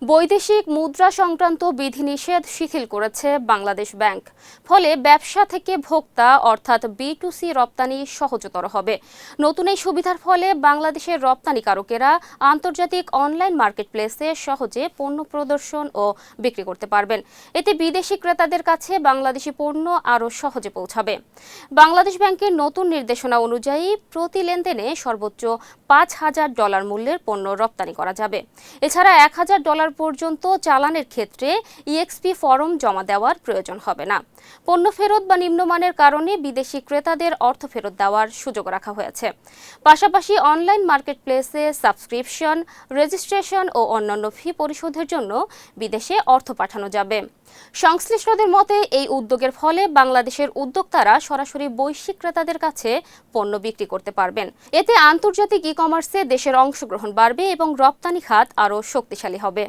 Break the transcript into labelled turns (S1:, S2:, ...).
S1: বৈদেশিক মুদ্রা সংক্রান্ত বিধিনিষেধ শিথিল করেছে বাংলাদেশ ব্যাংক। ফলে ব্যবসা থেকে ভোক্তা অর্থাৎ B2C রপ্তানি সহজতর হবে। নতুন এই সুবিধার ফলে বাংলাদেশের রপ্তানিকারকেরা আন্তর্জাতিক অনলাইন মার্কেটপ্লেসে সহজে পণ্য প্রদর্শন ও বিক্রি করতে পারবেন। এতে বিদেশি ক্রেতাদের কাছে বাংলাদেশি পণ্য আরও সহজে পৌঁছাবে। বাংলাদেশ ব্যাংকের নতুন নির্দেশনা অনুযায়ী প্রতি লেনদেনে সর্বোচ্চ $5,000 মূল্যের পণ্য রপ্তানি করা যাবে। এছাড়া $1,000 পর্যন্ত চালানের ক্ষেত্রে EXP ফরম জমা দেওয়ার প্রয়োজন হবে না। পণ্য ফেরত বা নিম্নমানের কারণে বিদেশি ক্রেতাদের অর্থ ফেরত দেওয়ার সুযোগ রাখা হয়েছে। পাশাপাশি অনলাইন মার্কেটপ্লেসে সাবস্ক্রিপশন, রেজিস্ট্রেশন ও অন্যান্য ফি পরিশোধের জন্য বিদেশে অর্থ পাঠানো যাবে। সংশ্লিষ্টদের মতে এই উদ্যোগের ফলে বাংলাদেশের উদ্যোক্তারা সরাসরি বৈশ্বিক ক্রেতাদের কাছে পণ্য বিক্রি করতে পারবেন। এতে আন্তর্জাতিক ই-কমার্সে দেশের অংশগ্রহণ বাড়বে এবং রপ্তানি খাত আরও শক্তিশালী হবে।